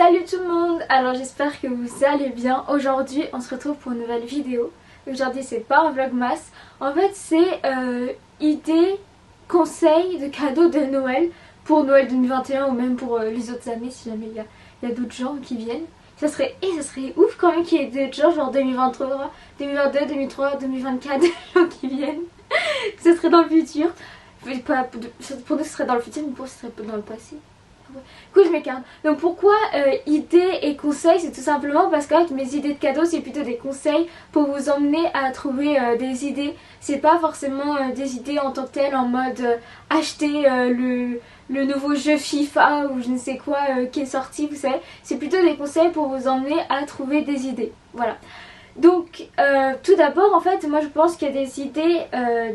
Salut tout le monde. Alors j'espère que vous allez bien. Aujourd'hui on se retrouve pour une nouvelle vidéo. Aujourd'hui c'est pas un vlogmas. En fait c'est idées, conseils de cadeaux de Noël pour Noël 2021 ou même pour les autres années si jamais il y a d'autres gens qui viennent. Ça serait ouf quand même qu'il y ait d'autres gens genre 2023, 2022, 2003, 2024 des gens qui viennent. Ce serait dans le futur. Pour nous ce serait dans le futur mais pour nous ce serait dans le passé. Du coup je m'écarte. Donc pourquoi idées et conseils, c'est tout simplement parce que mes idées de cadeaux c'est plutôt des conseils pour vous emmener à trouver des idées. C'est pas forcément des idées en tant que telles en mode acheter le nouveau jeu FIFA ou je ne sais quoi qui est sorti, vous savez. C'est plutôt des conseils pour vous emmener à trouver des idées. Voilà. Donc tout d'abord en fait moi je pense qu'il y a des idées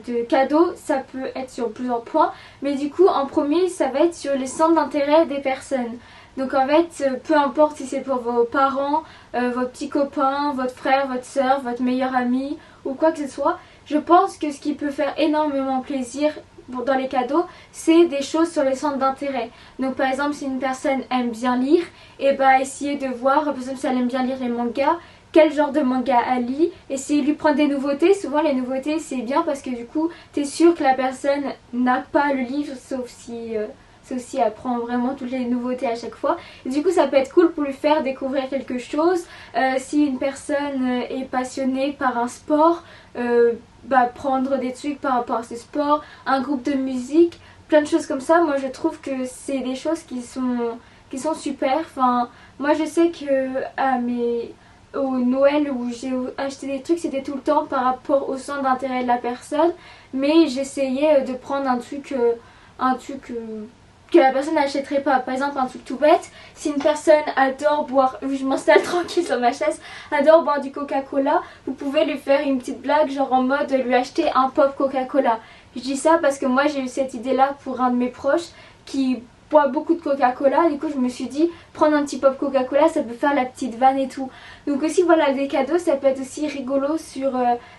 de cadeaux, ça peut être sur plusieurs points, mais du coup en premier ça va être sur les centres d'intérêt des personnes. Donc en fait peu importe si c'est pour vos parents, vos petits copains, votre frère, votre soeur, votre meilleur ami ou quoi que ce soit, je pense que ce qui peut faire énormément plaisir dans les cadeaux, c'est des choses sur les centres d'intérêt. Donc par exemple si une personne aime bien lire, et bah essayez de voir, par exemple si elle aime bien lire les mangas, quel genre de manga elle lit, essayer de lui prendre des nouveautés. Souvent les nouveautés c'est bien parce que du coup t'es sûr que la personne n'a pas le livre sauf si elle prend vraiment toutes les nouveautés à chaque fois. Et du coup ça peut être cool pour lui faire découvrir quelque chose. Si une personne est passionnée par un sport, prendre des trucs par rapport à ce sport, un groupe de musique, plein de choses comme ça. Moi je trouve que c'est des choses qui sont super. Enfin moi je sais que au Noël où j'ai acheté des trucs c'était tout le temps par rapport au centre d'intérêt de la personne, mais j'essayais de prendre un truc que la personne n'achèterait pas. Par exemple un truc tout bête, si une personne adore boire, je m'installe tranquille sur ma chaise, adore boire du Coca-Cola, vous pouvez lui faire une petite blague genre en mode lui acheter un pop Coca-Cola. Je dis ça parce que moi j'ai eu cette idée là pour un de mes proches qui boit beaucoup de Coca-Cola, du coup je me suis dit prendre un petit pop Coca-Cola ça peut faire la petite vanne et tout. Donc aussi voilà, des cadeaux ça peut être aussi rigolo sur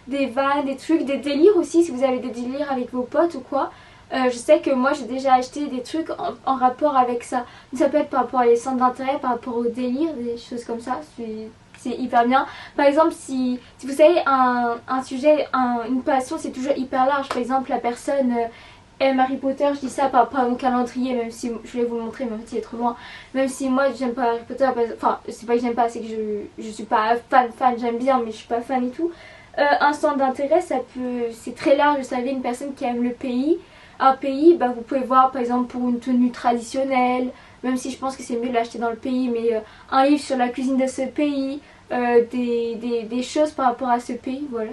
des vannes, des trucs, des délires aussi si vous avez des délires avec vos potes ou quoi. Je sais que moi j'ai déjà acheté des trucs en rapport avec ça. Donc, ça peut être par rapport à les centres d'intérêt, par rapport au délire, des choses comme ça, c'est hyper bien. Par exemple si vous savez un sujet, une passion c'est toujours hyper large. Par exemple la personne aime Harry Potter, je dis ça par rapport à mon calendrier, même si je vais vous le montrer, même s'il est trop loin. Même si moi j'aime pas Harry Potter, enfin c'est pas que j'aime pas, c'est que je suis pas fan, j'aime bien mais je suis pas fan et tout. Un centre d'intérêt c'est très large, vous savez, une personne qui aime le pays. Un pays, vous pouvez voir par exemple pour une tenue traditionnelle, même si je pense que c'est mieux de l'acheter dans le pays, mais un livre sur la cuisine de ce pays, des choses par rapport à ce pays, voilà,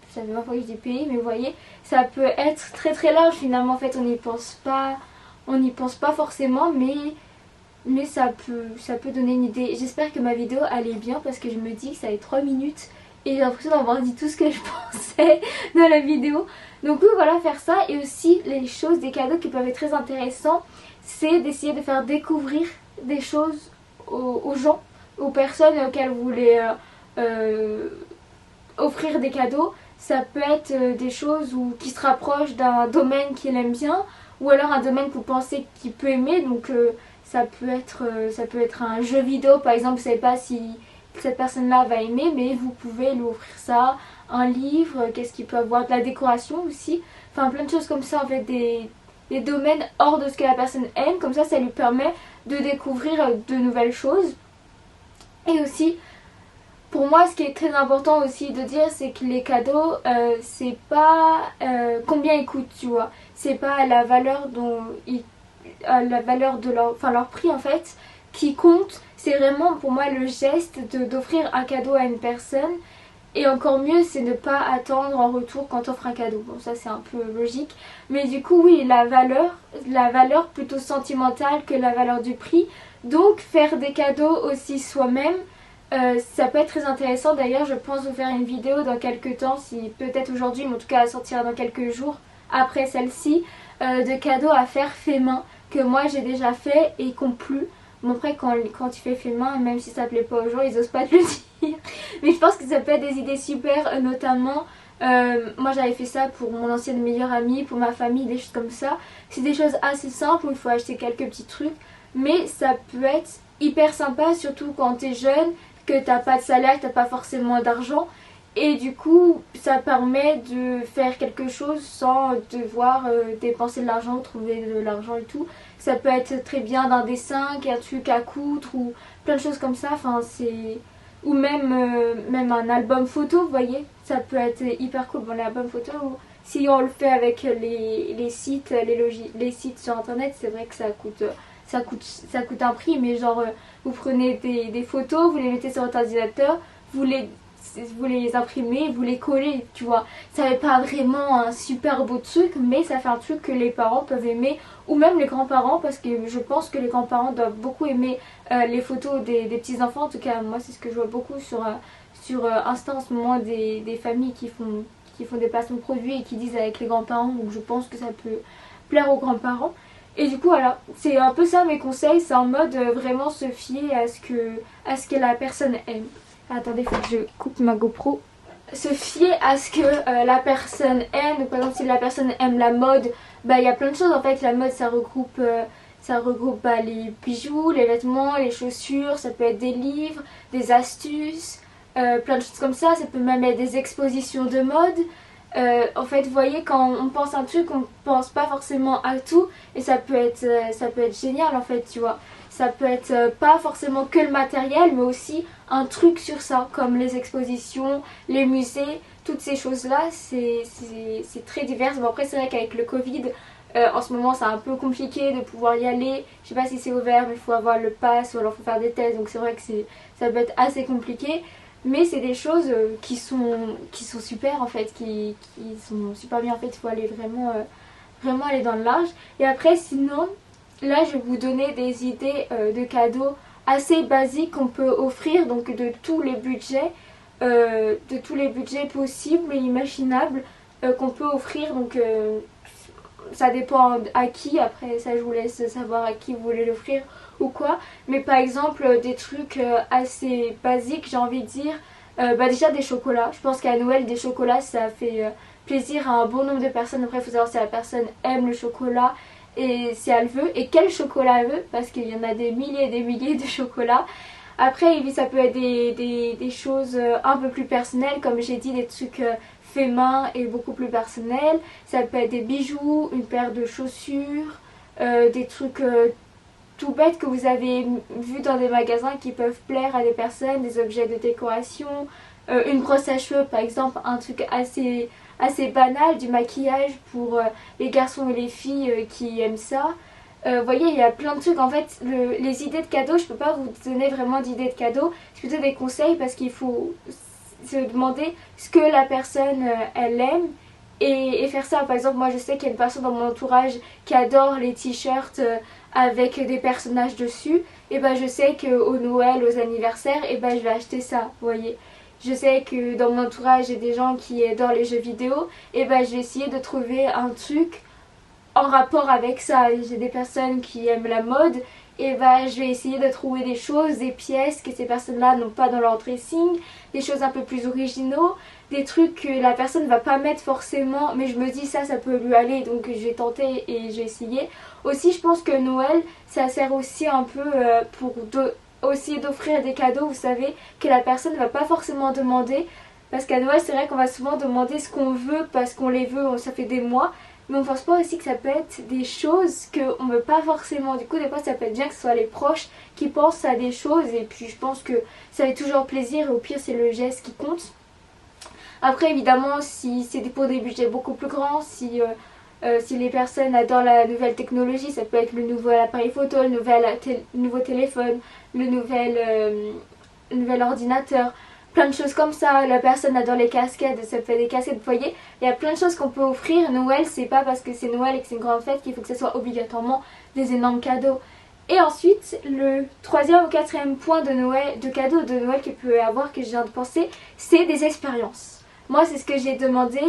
ça fait 20 fois que je dis pays, mais vous voyez, ça peut être très très large finalement. En fait on n'y pense pas forcément, mais ça peut donner une idée. J'espère que ma vidéo allait bien parce que je me dis que ça fait 3 minutes et j'ai l'impression d'avoir dit tout ce que je pensais dans la vidéo. Donc oui voilà, faire ça. Et aussi les choses, des cadeaux qui peuvent être très intéressants, c'est d'essayer de faire découvrir des choses aux gens, aux personnes auxquelles vous voulez offrir des cadeaux. Ça peut être des choses qui se rapprochent d'un domaine qu'il aime bien, ou alors un domaine que vous pensez qu'il peut aimer. Donc ça peut être un jeu vidéo par exemple, vous savez pas si cette personne là va aimer, mais vous pouvez lui offrir ça, un livre, qu'est-ce qu'il peut avoir, de la décoration aussi, enfin plein de choses comme ça en fait, des domaines hors de ce que la personne aime, comme ça lui permet de découvrir de nouvelles choses. Et aussi pour moi ce qui est très important aussi de dire, c'est que les cadeaux c'est pas combien ils coûtent, tu vois, c'est pas la valeur de leur prix en fait qui compte, c'est vraiment pour moi le geste d'offrir un cadeau à une personne. Et encore mieux c'est ne pas attendre en retour quand on offre un cadeau. Bon ça c'est un peu logique, mais du coup oui, la valeur plutôt sentimentale que la valeur du prix. Donc faire des cadeaux aussi soi-même, ça peut être très intéressant. D'ailleurs je pense vous faire une vidéo dans quelques temps, si peut-être aujourd'hui mais en tout cas elle sortira dans quelques jours après celle-ci, de cadeaux à faire fait main que moi j'ai déjà fait et qui ont plu. Bon après quand tu fais fait main, même si ça plaît pas aux gens, ils osent pas te le dire. Mais je pense que ça peut être des idées super, notamment moi j'avais fait ça pour mon ancienne meilleure amie, pour ma famille, des choses comme ça. C'est des choses assez simples où il faut acheter quelques petits trucs, mais ça peut être hyper sympa, surtout quand t'es jeune, que t'as pas de salaire, t'as pas forcément d'argent. Et du coup, ça permet de faire quelque chose sans devoir dépenser de l'argent, trouver de l'argent et tout. Ça peut être très bien d'un dessin, un truc à coudre ou plein de choses comme ça. Enfin, c'est... Ou même un album photo, vous voyez. Ça peut être hyper cool. Bon, l'album photo, si on le fait avec les sites, les sites sur internet, c'est vrai que ça coûte un prix. Mais genre, vous prenez des photos, vous les mettez sur votre ordinateur, vous les imprimez, vous les collez, tu vois. Ça fait pas vraiment un super beau truc, mais ça fait un truc que les parents peuvent aimer, ou même les grands-parents, parce que je pense que les grands-parents doivent beaucoup aimer les photos des petits-enfants. En tout cas, moi, c'est ce que je vois beaucoup sur Insta en ce moment, des familles qui font des placements de produits et qui disent avec les grands-parents, donc je pense que ça peut plaire aux grands-parents. Et du coup, voilà, c'est un peu ça mes conseils, c'est en mode vraiment se fier à ce que la personne aime. Attendez, il faut que je coupe ma GoPro. Se fier à ce que la personne aime. Donc, par exemple, si la personne aime la mode, bah il y a plein de choses en fait. La mode, ça regroupe bah, les bijoux, les vêtements, les chaussures. Ça peut être des livres, des astuces, plein de choses comme ça. Ça peut même être des expositions de mode. En fait, vous voyez, quand on pense à un truc, on pense pas forcément à tout. Et ça peut être génial en fait, tu vois. Ça peut être pas forcément que le matériel, mais aussi un truc sur ça, comme les expositions, les musées, toutes ces choses-là, c'est très divers. Bon, après, c'est vrai qu'avec le Covid, en ce moment, c'est un peu compliqué de pouvoir y aller. Je sais pas si c'est ouvert, mais il faut avoir le pass ou alors il faut faire des tests, donc c'est vrai que ça peut être assez compliqué. Mais c'est des choses qui sont super en fait, qui sont super bien en fait. Il faut aller vraiment aller dans le large. Et après, sinon, là, je vais vous donner des idées de cadeaux assez basiques qu'on peut offrir, donc de tous les budgets possibles et imaginables qu'on peut offrir. Donc ça dépend à qui, après ça je vous laisse savoir à qui vous voulez l'offrir ou quoi. Mais par exemple des trucs assez basiques, j'ai envie de dire, bah déjà des chocolats. Je pense qu'à Noël des chocolats ça fait plaisir à un bon nombre de personnes. Après il faut savoir si la personne aime le chocolat et si elle veut et quel chocolat elle veut, parce qu'il y en a des milliers et des milliers de chocolats. Après ça peut être des choses un peu plus personnelles, comme j'ai dit, des trucs fait main et beaucoup plus personnels. Ça peut être des bijoux, une paire de chaussures, des trucs tout bêtes que vous avez vus dans des magasins qui peuvent plaire à des personnes, des objets de décoration, une brosse à cheveux par exemple, un truc assez banal, du maquillage pour les garçons et les filles qui aiment ça. Vous voyez, il y a plein de trucs. En fait, les idées de cadeaux, je peux pas vous donner vraiment d'idées de cadeaux. C'est plutôt des conseils parce qu'il faut se demander ce que la personne elle aime et faire ça. Par exemple, moi je sais qu'il y a une personne dans mon entourage qui adore les t-shirts avec des personnages dessus. Et ben je sais qu'au Noël, aux anniversaires, et ben je vais acheter ça, vous voyez. Je sais que dans mon entourage, j'ai des gens qui adorent les jeux vidéo. Et ben je vais essayer de trouver un truc en rapport avec ça. J'ai des personnes qui aiment la mode, et bah je vais essayer de trouver des choses, des pièces que ces personnes-là n'ont pas dans leur dressing, des choses un peu plus originaux, des trucs que la personne ne va pas mettre forcément, mais je me dis ça peut lui aller, donc je vais tenter et je vais essayer. Aussi, je pense que Noël, ça sert aussi un peu pour aussi d'offrir des cadeaux, vous savez, que la personne ne va pas forcément demander. Parce qu'à Noël, c'est vrai qu'on va souvent demander ce qu'on veut parce qu'on les veut, ça fait des mois. Mais on pense pas aussi que ça peut être des choses qu'on veut pas forcément. Du coup, des fois, ça peut être bien que ce soit les proches qui pensent à des choses. Et puis, je pense que ça fait toujours plaisir. Et au pire, c'est le geste qui compte. Après, évidemment, si c'est pour des budgets beaucoup plus grands, si les personnes adorent la nouvelle technologie, ça peut être le nouvel appareil photo, le nouveau téléphone, le nouvel ordinateur. Plein de choses comme ça. La personne adore les casquettes, ça fait des casquettes, vous voyez. Il y a plein de choses qu'on peut offrir. Noël, c'est pas parce que c'est Noël et que c'est une grande fête qu'il faut que ce soit obligatoirement des énormes cadeaux. Et ensuite, le troisième ou quatrième point de Noël, de cadeaux de Noël qu'il peut y avoir, que je viens de penser, c'est des expériences. Moi, c'est ce que j'ai demandé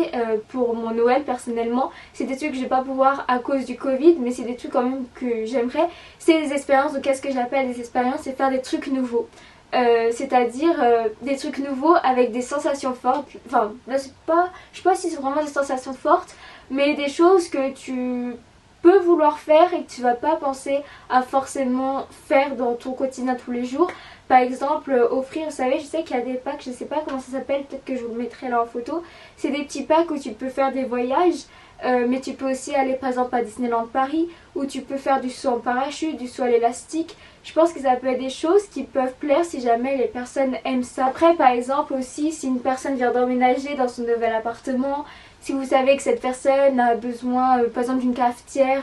pour mon Noël personnellement. C'est des trucs que je vais pas pouvoir à cause du Covid, mais c'est des trucs quand même que j'aimerais. C'est des expériences. Donc, qu'est-ce que j'appelle des expériences? C'est faire des trucs nouveaux. C'est-à-dire des trucs nouveaux avec des sensations fortes. Enfin, là, je sais pas si c'est vraiment des sensations fortes, mais des choses que tu peux vouloir faire et que tu vas pas penser à forcément faire dans ton quotidien tous les jours. Par exemple, offrir, vous savez, je sais qu'il y a des packs, je sais pas comment ça s'appelle, peut-être que je vous le mettrai là en photo. C'est des petits packs où tu peux faire des voyages, mais tu peux aussi aller par exemple à Disneyland Paris, où tu peux faire du saut en parachute, du saut à l'élastique. Je pense que ça peut être des choses qui peuvent plaire si jamais les personnes aiment ça. Après, par exemple aussi, si une personne vient d'emménager dans son nouvel appartement, si vous savez que cette personne a besoin par exemple d'une cafetière,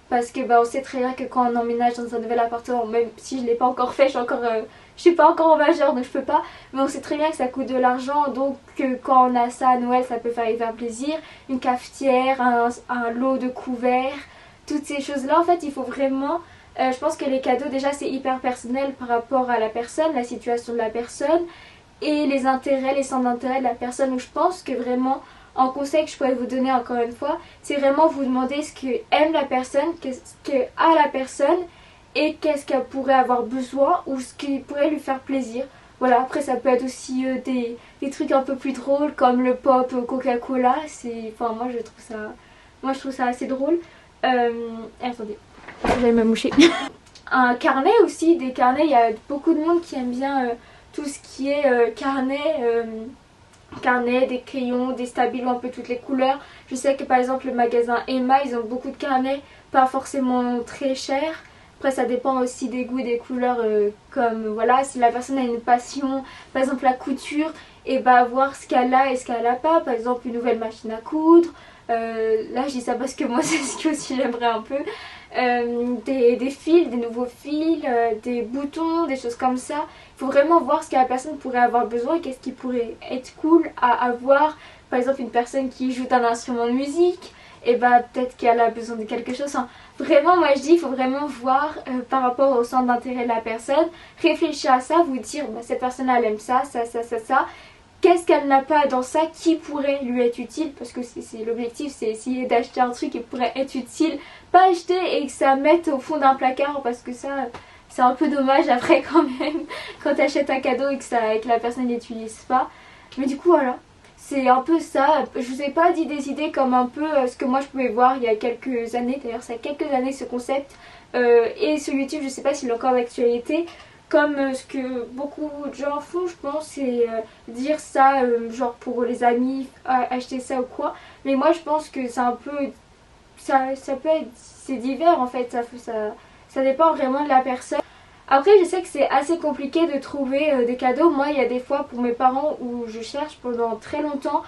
parce que on sait très bien que quand on emménage dans un nouvel appartement, même si je ne l'ai pas encore fait, je suis pas encore en majeur donc je peux pas, mais on sait très bien que ça coûte de l'argent, donc quand on a ça à Noël, ça peut faire hyper plaisir. Une cafetière, un lot de couverts, toutes ces choses là, en fait il faut vraiment, je pense que les cadeaux déjà c'est hyper personnel par rapport à la personne, la situation de la personne et les intérêts, les centres d'intérêt de la personne. Donc je pense que vraiment, en conseil que je pourrais vous donner encore une fois, c'est vraiment vous demander ce que aime la personne, qu'est-ce que a la personne et qu'est-ce qu'elle pourrait avoir besoin ou ce qui pourrait lui faire plaisir. Voilà, après ça peut être aussi des trucs un peu plus drôles comme le pop Coca-Cola. Enfin moi je trouve ça assez drôle. Attendez, j'allais me moucher. Un carnet aussi, des carnets, il y a beaucoup de monde qui aime bien tout ce qui est carnet, des crayons, des stabilos, un peu toutes les couleurs. Je sais que par exemple le magasin Emma, ils ont beaucoup de carnets, pas forcément très chers. Après ça dépend aussi des goûts, des couleurs, comme voilà, si la personne a une passion, par exemple la couture, et voir ce qu'elle a et ce qu'elle a pas. Par exemple une nouvelle machine à coudre, là je dis ça parce que moi c'est ce que aussi j'aimerais un peu. Des fils, des nouveaux fils, des boutons, des choses comme ça. Il faut vraiment voir ce que la personne pourrait avoir besoin et qu'est-ce qui pourrait être cool à avoir. Par exemple une personne qui joue un instrument de musique, et peut-être qu'elle a besoin de quelque chose. Enfin, vraiment moi je dis il faut vraiment voir par rapport au centre d'intérêt de la personne, réfléchir à ça, vous dire cette personne elle aime ça, ça. Qu'est-ce qu'elle n'a pas dans ça qui pourrait lui être utile, parce que c'est l'objectif, c'est essayer d'acheter un truc qui pourrait être utile, pas acheter et que ça mette au fond d'un placard, parce que ça c'est un peu dommage après quand même quand tu achètes un cadeau et que la personne n'utilise pas. Mais du coup voilà, c'est un peu ça. Je vous ai pas dit des idées comme un peu ce que moi je pouvais voir il y a quelques années, d'ailleurs ça a quelques années ce concept, et sur YouTube je sais pas s'il est encore d'actualité. Comme ce que beaucoup de gens font, je pense, c'est dire ça, genre pour les amis, acheter ça ou quoi. Mais moi, je pense que c'est un peu, ça peut être, c'est divers en fait, ça dépend vraiment de la personne. Après, je sais que c'est assez compliqué de trouver des cadeaux. Moi, il y a des fois pour mes parents où je cherche pendant très longtemps.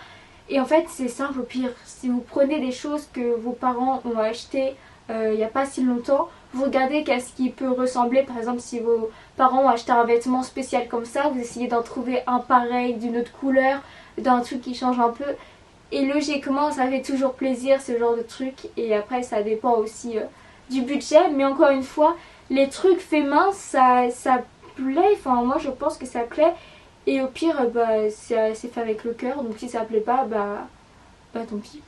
Et en fait, c'est simple au pire. Si vous prenez des choses que vos parents ont achetées il n'y a pas si longtemps, vous regardez qu'est-ce qui peut ressembler. Par exemple, si vos parents ont acheté un vêtement spécial comme ça, vous essayez d'en trouver un pareil d'une autre couleur, d'un truc qui change un peu. Et logiquement ça fait toujours plaisir ce genre de truc. Et après ça dépend aussi du budget. Mais encore une fois, les trucs faits main ça plaît. Enfin moi je pense que ça plaît. Et au pire c'est fait avec le cœur. Donc si ça plaît pas tant pis.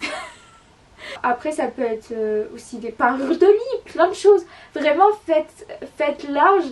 Après ça peut être aussi des parures de lit, plein de choses. Vraiment faites large.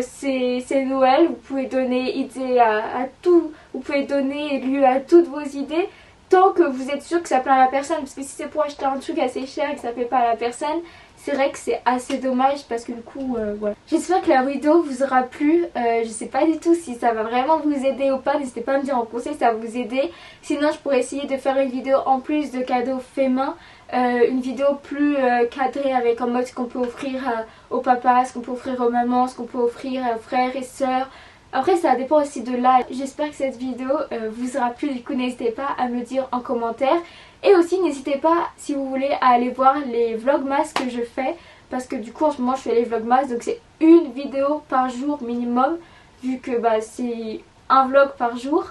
C'est Noël, vous pouvez donner idée à tout, vous pouvez donner lieu à toutes vos idées tant que vous êtes sûr que ça plaît à la personne. Parce que si c'est pour acheter un truc assez cher et que ça plaît pas à la personne, c'est vrai que c'est assez dommage, parce que du coup voilà. J'espère que la vidéo vous aura plu. Je sais pas du tout si ça va vraiment vous aider ou pas, n'hésitez pas à me dire en conseil si ça va vous aider. Sinon je pourrais essayer de faire une vidéo en plus de cadeaux faits main, une vidéo plus cadrée avec en mode ce qu'on peut offrir au papa, ce qu'on peut offrir aux mamans, ce qu'on peut offrir aux frères et sœurs. Après ça dépend aussi de l'âge. J'espère que cette vidéo vous aura plu, du coup n'hésitez pas à me dire en commentaire. Et aussi n'hésitez pas si vous voulez à aller voir les vlogmas que je fais, parce que du coup en ce moment je fais les vlogmas, donc c'est une vidéo par jour minimum, vu que c'est un vlog par jour.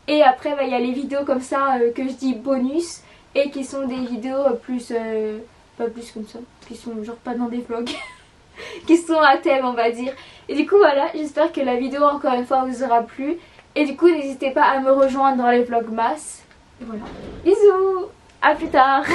Et après il y a les vidéos comme ça que je dis bonus, et qui sont des vidéos plus pas plus comme ça, qui sont genre pas dans des vlogs qui sont à thème on va dire. Et du coup voilà, j'espère que la vidéo encore une fois vous aura plu. Et du coup n'hésitez pas à me rejoindre dans les vlogmas. Et voilà, bisous, à plus tard.